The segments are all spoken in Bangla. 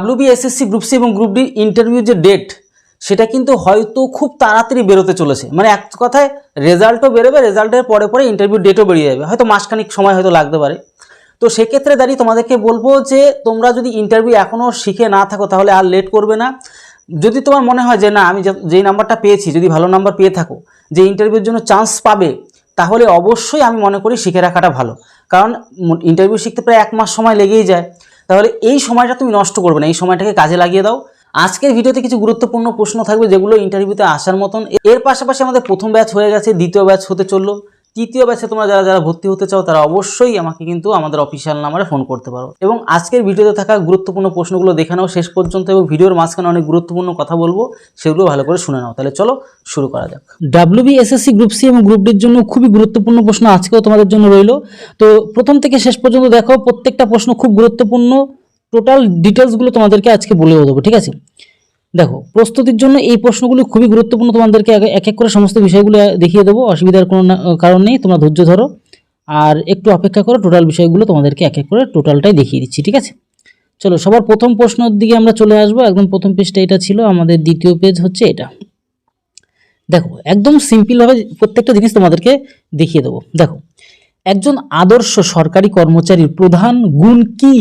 WBSSC গ্রুপ সি এবং গ্রুপ ডি ইন্টারভিউ যে ডেট সেটা কিন্তু হয়তো খুব তাড়াতাড়ি বেরোতে চলেছে, মানে এক কথায় রেজাল্টও বেরোবে, রেজাল্টের পরে পরে ইন্টারভিউ ডেটও বেরিয়ে যাবে, হয়তো মাসখানিক সময় হয়তো লাগতে পারে। তো সেক্ষেত্রে দাঁড়িয়ে তোমাদেরকে বলবো যে তোমরা যদি ইন্টারভিউ এখনও শিখে না থাকো তাহলে আর লেট করবে না। যদি তোমার মনে হয় যে না আমি যেই নাম্বারটা পেয়েছি, যদি ভালো নাম্বার পেয়ে থাকো যে ইন্টারভিউর জন্য চান্স পাবে, তাহলে অবশ্যই আমি মনে করি শিখে রাখাটা ভালো। কারণ ইন্টারভিউ শিখতে প্রায় 1 মাস সময় লেগেই যায়, তাহলে এই সময়টা তুমি নষ্ট করবে না, এই সময়টাকে কাজে লাগিয়ে দাও। আজকের ভিডিওতে কিছু গুরুত্বপূর্ণ প্রশ্ন থাকবে যেগুলো ইন্টারভিউতে আসার মতন। এর পাশাপাশি আমাদের প্রথম ব্যাচ হয়ে গেছে, দ্বিতীয় ব্যাচ হতে চললো, তৃতীয় ব্যাচে তোমরা যারা ভর্তি হতে চাও তারা অবশ্যই আমাকে কিন্তু আমাদের অফিসিয়াল নাম্বারে ফোন করতে পারো। এবং আজকের ভিডিওতে থাকা গুরুত্বপূর্ণ প্রশ্নগুলো দেখে নাও শেষ পর্যন্ত, এবং ভিডিওর মাঝখানে অনেক গুরুত্বপূর্ণ কথা বলবো, সেগুলো ভালো করে শুনে নাও। তাহলে চলো শুরু করা যাক। WBSSC গ্রুপ সি এবং গ্রুপ ডির জন্য খুবই গুরুত্বপূর্ণ প্রশ্ন আজকেও তোমাদের জন্য রইলো। তো প্রথম থেকে শেষ পর্যন্ত দেখো, প্রত্যেকটা প্রশ্ন খুব গুরুত্বপূর্ণ, টোটাল ডিটেলসগুলো তোমাদেরকে আজকে বলেও দেবো, ঠিক আছে? দেখো, প্রস্তুতির জন্য এই প্রশ্নগুলো খুবই গুরুত্বপূর্ণ, তোমাদেরকে এক এক করে সমস্ত বিষয়গুলো দেখিয়ে দেবো, অসুবিধার কোনো কারণ নেই, তোমরা ধৈর্য ধরো আর একটু অপেক্ষা করো, টোটাল বিষয়গুলো তোমাদেরকে এক এক করে টোটালটাই দেখিয়ে দিচ্ছি, ঠিক আছে? চলো সবার প্রথম প্রশ্নের দিকে আমরা চলে আসবো। একদম প্রথম পেজটা এটা ছিল, আমাদের দ্বিতীয় পেজ হচ্ছে এটা। দেখো, একদম সিম্পলভাবে প্রত্যেকটা জিনিস তোমাদেরকে দেখিয়ে দেবো। দেখো, একজন আদর্শ সরকারি কর্মচারীর প্রধান গুণ কি,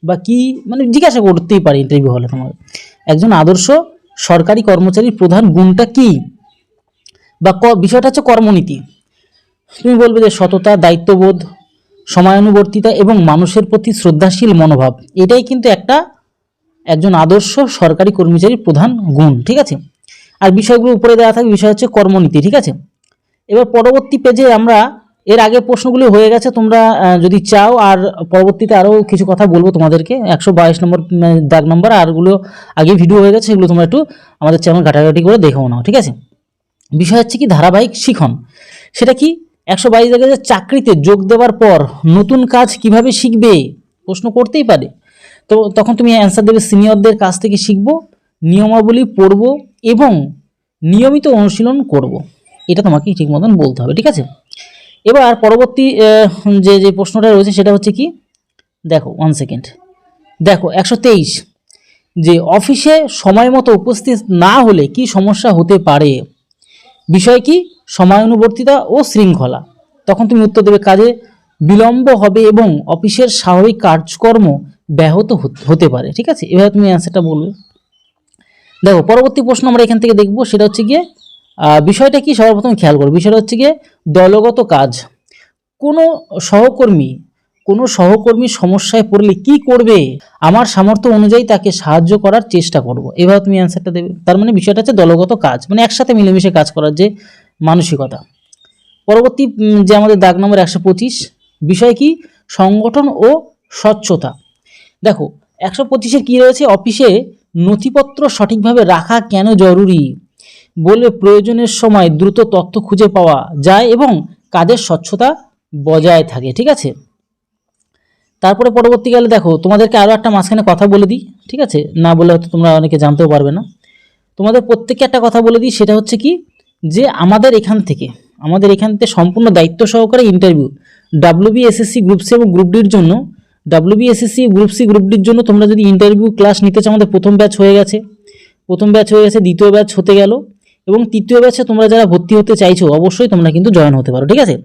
বা কি মানে জিজ্ঞাসা করতেই পারে ইন্টারভিউ হলে তোমার, একজন আদর্শ সরকারি কর্মচারীর প্রধান গুণটা কি, বা বিষয়টা হচ্ছে কর্মনীতি। তুমি বলবে যে সততা, দায়িত্ববোধ, সময়ানুবর্তিতা এবং মানুষের প্রতি শ্রদ্ধাশীল মনোভাব, এটাই কিন্তু একজন আদর্শ সরকারি কর্মচারীর প্রধান গুণ, ঠিক আছে? আর বিষয়গুলো উপরে দেওয়া থাকে, বিষয় হচ্ছে কর্মনীতি, ঠিক আছে? এবার পরবর্তী পেজে আমরা এর আগে প্রশ্নগুলো হয়ে গেছে, তোমরা যদি চাও আর পরবর্তীতে আরও কিছু কথা বলবো তোমাদেরকে, 122 নম্বর দাগ নম্বর আরগুলো আগে ভিডিও হয়ে গেছে, সেগুলো তোমরা একটু আমাদের চ্যানেল ঘাটাঘাটি করে দেখেও নাও, ঠিক আছে? বিষয় হচ্ছে কি ধারাবাহিক শিখন, সেটা কি 122 দাগে যে চাকরিতে যোগ দেওয়ার পর নতুন কাজ কিভাবে শিখবে, প্রশ্ন করতেই পারে। তো তখন তুমি অ্যান্সার দেবে সিনিয়রদের কাছ থেকে শিখবো, নিয়মাবলী পড়ব এবং নিয়মিত অনুশীলন করব, এটা তোমাকে ঠিক মতন বলতে হবে, ঠিক আছে? এবার পরবর্তী যে প্রশ্নটা রয়েছে সেটা হচ্ছে কি, দেখো 1 সেকেন্ড, দেখো 123, যে অফিসে সময় মতো উপস্থিত না হলে কি সমস্যা হতে পারে, বিষয় কি সময়ানুবর্তিতা ও শৃঙ্খলা। তখন তুমি উত্তর দেবে কাজে বিলম্ব হবে এবং অফিসের স্বাভাবিক কাজকর্ম ব্যাহত হতে পারে, ঠিক আছে? এভাবে তুমি অ্যান্সারটা বলবে। দেখো, পরবর্তী প্রশ্ন আমরা এখান থেকে দেখবো, সেটা হচ্ছে গিয়ে বিষয়টা কি সর্বপ্রথম খেয়াল করো, বিষয়টা হচ্ছে গিয়ে দলগত কাজ। কোনো সহকর্মী সমস্যায় পড়লে কি করবে, আমার সামর্থ্য অনুযায়ী তাকে সাহায্য করার চেষ্টা করব, এভাবে তুমি অ্যান্সারটা দেবে। তার মানে বিষয়টা হচ্ছে দলগত কাজ, মানে একসাথে মিলেমিশে কাজ করার যে মানসিকতা। পরবর্তী যে আমাদের দাগ নম্বর 125, বিষয় কি সংগঠন ও স্বচ্ছতা। দেখো 125-এর কী রয়েছে, অফিসে নথিপত্র সঠিকভাবে রাখা কেন জরুরি, বলে প্রয়োজনের সময় দ্রুত তথ্য খুঁজে পাওয়া যায় এবং কাজের স্বচ্ছতা বজায় থাকে, ঠিক আছে? তারপরে পরবর্তীকালে দেখো, তোমাদেরকে আরও একটা মাঝখানে কথা বলে দিই, ঠিক আছে? না বলে হয়তো তোমরা অনেকে জানতেও পারবে না। তোমাদের প্রত্যেককে একটা কথা বলে দিই, সেটা হচ্ছে কি যে আমাদের এখান থেকে সম্পূর্ণ দায়িত্ব সহকারে ইন্টারভিউ WBSSC গ্রুপ সি এবং গ্রুপ ডির জন্য, WBSSC গ্রুপ সি গ্রুপ ডির জন্য তোমরা যদি ইন্টারভিউ ক্লাস নিতে চাও, আমাদের প্রথম ব্যাচ হয়ে গেছে, দ্বিতীয় ব্যাচ হতে গেল, এবং তৃতীয় ব্যাচে তোমরা যারা ভর্তি হতে চাইছো অবশ্যই তোমরা কিন্তু জয়েন হতে পারো, ঠিক আছে?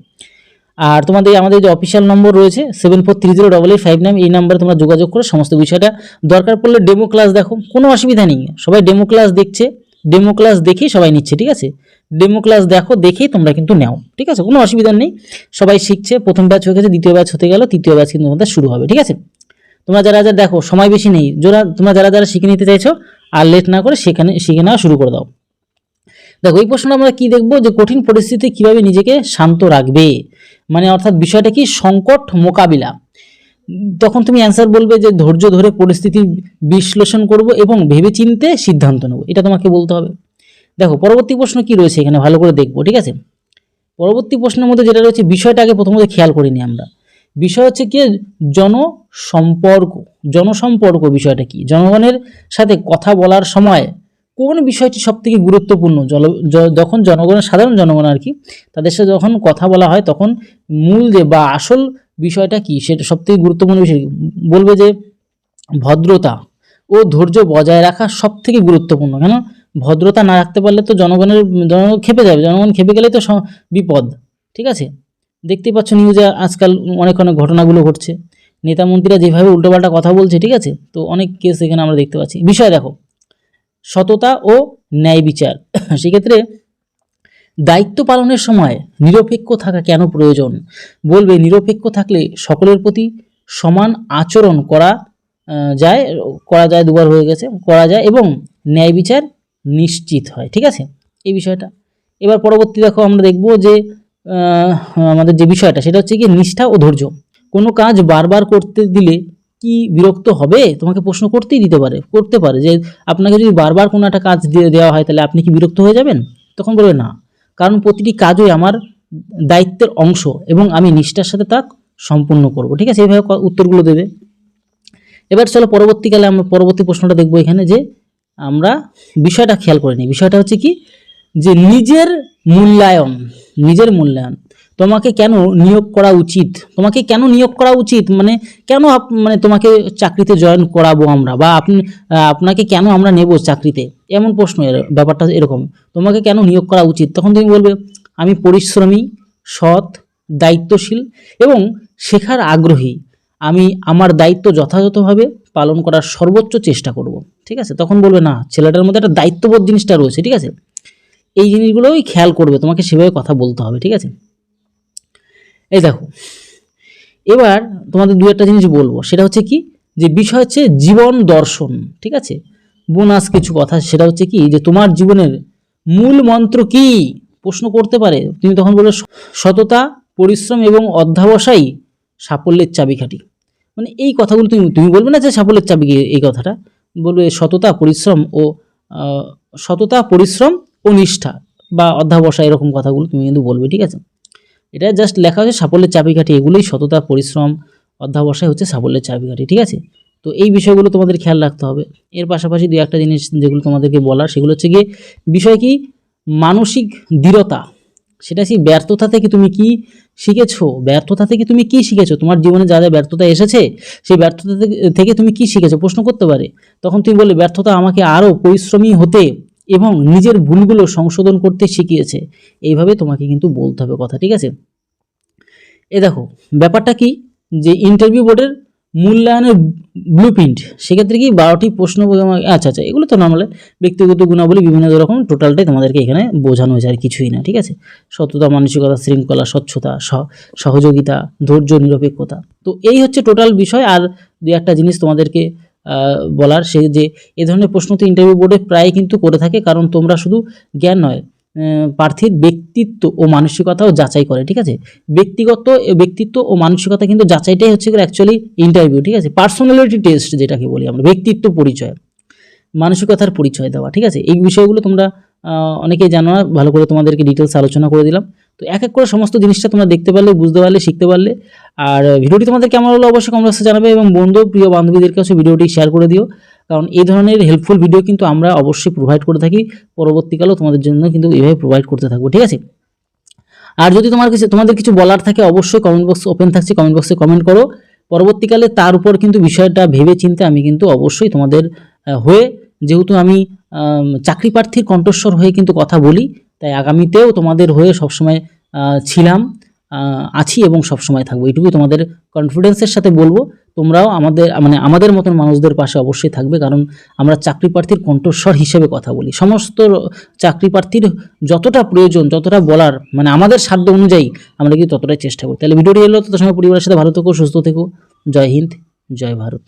আর আমাদের যে অফিসিয়াল নম্বর রয়েছে 74308859, এই নাম্বারে তোমরা যোগাযোগ করে সমস্ত বিষয়টা, দরকার পড়লে ডেমো ক্লাস দেখো, কোনো অসুবিধা নেই, সবাই ডেমো ক্লাস দেখছে, ডেমো ক্লাস দেখেই সবাই নিচ্ছে, ঠিক আছে? ডেমো ক্লাস দেখো, দেখেই তোমরা কিন্তু নাও, ঠিক আছে? কোনো অসুবিধা নেই, সবাই শিখছে, প্রথম ব্যাচ হয়ে গেছে, দ্বিতীয় ব্যাচ হতে গেল, তৃতীয় ব্যাচ কিন্তু তোমাদের শুরু হবে, ঠিক আছে? তোমরা যারা দেখো সময় বেশি নেই, তোমরা যারা শিখে নিতে চাইছো আর লেট না করে শিখে নেওয়া শুরু করে দাও। দেখো, এই প্রশ্নটা আমরা কি দেখবো, যে কঠিন পরিস্থিতি কিভাবে নিজেকে শান্ত রাখবে, মানে অর্থাৎ বিষয়টা কি সংকট মোকাবিলা। তখন তুমি অ্যান্সার বলবে যে ধৈর্য ধরে পরিস্থিতি বিশ্লেষণ করব এবং ভেবেচিন্তে সিদ্ধান্ত নেব, এটা তোমাকে বলতে হবে। দেখো, পরবর্তী প্রশ্ন কি রয়েছে এখানে ভালো করে দেখবো, ঠিক আছে? পরবর্তী প্রশ্নের মধ্যে যেটা রয়েছে, বিষয়টা আগে প্রথমত খেয়াল করিনি আমরা। বিষয় হচ্ছে কি জনসম্পর্ক, বিষয়টা কি, জনগণের সাথে কথা বলার সময় কোন বিষয়টি সবথেকে গুরুত্বপূর্ণ, যখন সাধারণ জনগণ আর কি, তাদের সাথে যখন কথা বলা হয় তখন মূল যে বা আসল বিষয়টা কি, সেটা সবথেকে গুরুত্বপূর্ণ বিষয় বলবে যে ভদ্রতা, ও ধৈর্য বজায় রাখা সবথেকে গুরুত্বপূর্ণ। কেন, ভদ্রতা না রাখতে পারলে তো জনগণ খেপে যাবে, জনগণ খেপে গেলেই তো বিপদ। ঠিক আছে, দেখতেই পাচ্ছ নিউজে আজকাল অনেক অনেক ঘটনাগুলো ঘটছে, নেতা মন্ত্রীরা যেভাবে উল্টোপাল্টা কথা বলছে। ঠিক আছে, তো অনেক কেস এখানে আমরা দেখতে পাচ্ছি। বিষয় দেখো, সততা ও ন্যায় বিচার। সেক্ষেত্রে দায়িত্ব পালনের সময় নিরপেক্ষ থাকা কেন প্রয়োজন? বলবে নিরপেক্ষ থাকলে সকলের প্রতি সমান আচরণ করা যায়, দুবার হয়ে গেছে, করা যায় এবং ন্যায় বিচার নিশ্চিত হয়। ঠিক আছে, এই বিষয়টা। এবার পরবর্তী দেখো আমরা দেখব যে আমাদের যে বিষয়টা সেটা হচ্ছে কি নিষ্ঠা ও ধৈর্য। কোনো কাজ বারবার করতে দিলে কি বিরক্ত হবে? তোমাকে প্রশ্ন করতে পারে যে আপনাকে যদি বারবার কোনো একটা কাজ দিয়ে দেওয়া হয় তাহলে আপনি কি বিরক্ত হয়ে যাবেন? তখন বলবে না, কারণ প্রতিটি কাজই আমার দায়িত্বের অংশ এবং আমি নিষ্ঠার সাথে তা সম্পূর্ণ করব। ঠিক আছে, এইভাবে উত্তরগুলো দেবে। এবার চলো পরবর্তীকালে আমরা পরবর্তী প্রশ্নটা দেখবো এখানে, যে আমরা বিষয়টা খেয়াল করে নিই। বিষয়টা হচ্ছে কি যে নিজের মূল্যায়ন। তোমাকে কেন নিয়োগ করা উচিত, মানে কেন মানে তোমাকে চাকরিতে জয়েন করাবো আমরা, বা আপনাকে কেন আমরা নেব চাকরিতে, এমন প্রশ্ন। ব্যাপারটা এরকম, তোমাকে কেন নিয়োগ করা উচিত? তখন তুমি বলবে আমি পরিশ্রমী, সৎ, দায়িত্বশীল এবং শেখার আগ্রহী। আমি আমার দায়িত্ব যথাযথভাবে পালন করার সর্বোচ্চ চেষ্টা করব। ঠিক আছে, তখন বলবে না, ছেলেটার মধ্যে একটা দায়িত্ববোধ জিনিসটা রয়েছে। ঠিক আছে, এই জিনিসগুলোই খেয়াল করবে, তোমাকে সেভাবে কথা বলতে হবে। ঠিক আছে, এই দেখো এবার তোমাদের দু একটা জিনিস বলবো, সেটা হচ্ছে কি যে বিষয় হচ্ছে জীবন দর্শন। ঠিক আছে, বোনাস কিছু কথা, সেটা হচ্ছে কি যে তোমার জীবনের মূল মন্ত্র কি, প্রশ্ন করতে পারে। তুমি তখন বলবে সততা, পরিশ্রম এবং অধ্যবসায় সাফল্যের চাবিকাঠি। মানে এই কথাগুলো তুমি বলবে না যে সাফল্যের চাবি এই কথাটা, বলবে সততা পরিশ্রম ও নিষ্ঠা বা অধ্যবসায়, এরকম কথাগুলো তুমি কিন্তু বলবে। ঠিক আছে, এটা জাস্ট লেখা হচ্ছে সাফল্যের চাবিকাঠি, এগুলোই সততা, পরিশ্রম, অধ্যবসায় হচ্ছে সাফল্যের চাবিকাঠি। ঠিক আছে, তো এই বিষয়গুলো তোমাদের খেয়াল রাখতে হবে। এর পাশাপাশি দু একটা জিনিস যেগুলো তোমাদেরকে বলার, সেগুলো হচ্ছে গিয়ে বিষয় কি মানসিক দৃঢ়তা। সেটা কি ব্যর্থতা থেকে তুমি কি শিখেছো, তোমার জীবনে যা যা ব্যর্থতা এসেছে সেই ব্যর্থতা থেকে তুমি কি শিখেছো, প্রশ্ন করতে পারে। তখন তুমি বললে ব্যর্থতা আমাকে আরও পরিশ্রমী হতে এবং নিজের ভুলগুলো সংশোধন করতে শিখিয়েছে। এইভাবে তোমাকে কিন্তু বলতে হবে কথা। ঠিক আছে, এ দেখো ব্যাপারটা কি যে ইন্টারভিউ বোর্ডের মূল্যায়নের ব্লুপ্রিন্ট। সেক্ষেত্রে কি 12টি প্রশ্ন, আচ্ছা, এগুলো তো নর্মাল ব্যক্তিগত গুণাবলী বিভিন্ন রকম, টোটালটাই তোমাদেরকে এখানে বোঝানো হয়েছে, আর কিছুই না। ঠিক আছে, সততা, মানসিকতা, শৃঙ্খলা, স্বচ্ছতা, সহযোগিতা, ধৈর্য, নিরপেক্ষতা। তো এই হচ্ছে টোটাল বিষয়। আর দু একটা জিনিস তোমাদেরকে বলার, সে যে এ ধরনের প্রশ্ন তো ইন্টারভিউ বোর্ডে প্রায় কিন্তু করে থাকে, কারণ তোমরা শুধু জ্ঞান নয়, প্রার্থীর ব্যক্তিত্ব ও মানসিকতাও যাচাই করে। ঠিক আছে, ব্যক্তিত্ব ও মানসিকতা কিন্তু যাচাইটাই হচ্ছে অ্যাকচুয়ালি ইন্টারভিউ। ঠিক আছে, পার্সোনালিটি টেস্ট যেটাকে বলি আমরা, ব্যক্তিত্ব পরিচয়, মানসিকতার পরিচয় দেওয়া। ঠিক আছে, এই বিষয়গুলো তোমরা অনেকেই জানো না, ভালো করে তোমাদেরকে ডিটেলস আলোচনা করে দিলাম। তো এক এক করে সমস্ত জিনিসটা তোমরা দেখতে পারলে, বুঝতে পারলে, শিখতে পারলে। আর ভিডিওটি তোমাদের কেমন হলো অবশ্যই কমেন্ট বক্সে জানাবে, এবং বন্ধু প্রিয় বান্ধবীদের কাছে ভিডিওটি শেয়ার করে দিও, কারণ এই ধরনের হেল্পফুল ভিডিও কিন্তু আমরা অবশ্যই প্রোভাইড করে থাকি, পরবর্তীকালেও তোমাদের জন্য কিন্তু এইভাবে প্রোভাইড করতে থাকবো। ঠিক আছে, আর যদি তোমাদের কিছু বলার থাকে অবশ্যই কমেন্ট বক্স ওপেন থাকছে, কমেন্ট বক্সে কমেন্ট করো। পরবর্তীকালে তার উপর কিন্তু বিষয়টা ভেবে চিন্তে আমি কিন্তু অবশ্যই তোমাদের হয়ে, যেহেতু আমি চাকরি প্রার্থীর কণ্ঠস্বর হয়ে কিন্তু কথা বলি, তাই আগামীতেও তোমাদের হয়ে সবসময় ছিলাম, আছি এবং সবসময় থাকবো। এইটুকুই তোমাদের কনফিডেন্সের সাথে বলবো। তোমরাও আমাদের মতন মানুষদের পাশে অবশ্যই থাকবে, কারণ আমরা চাকরি প্রার্থীর কণ্ঠস্বর হিসেবে কথা বলি। সমস্ত চাকরি প্রার্থীর যতটা প্রয়োজন, যতটা বলার, আমাদের সাধ্য অনুযায়ী আমরা কিন্তু ততটাই চেষ্টা করি। তাহলে ভিডিওটি এলো, তত সময় পরিবারের সাথে ভালো থেকো, সুস্থ থেকো। জয় হিন্দ, জয় ভারত।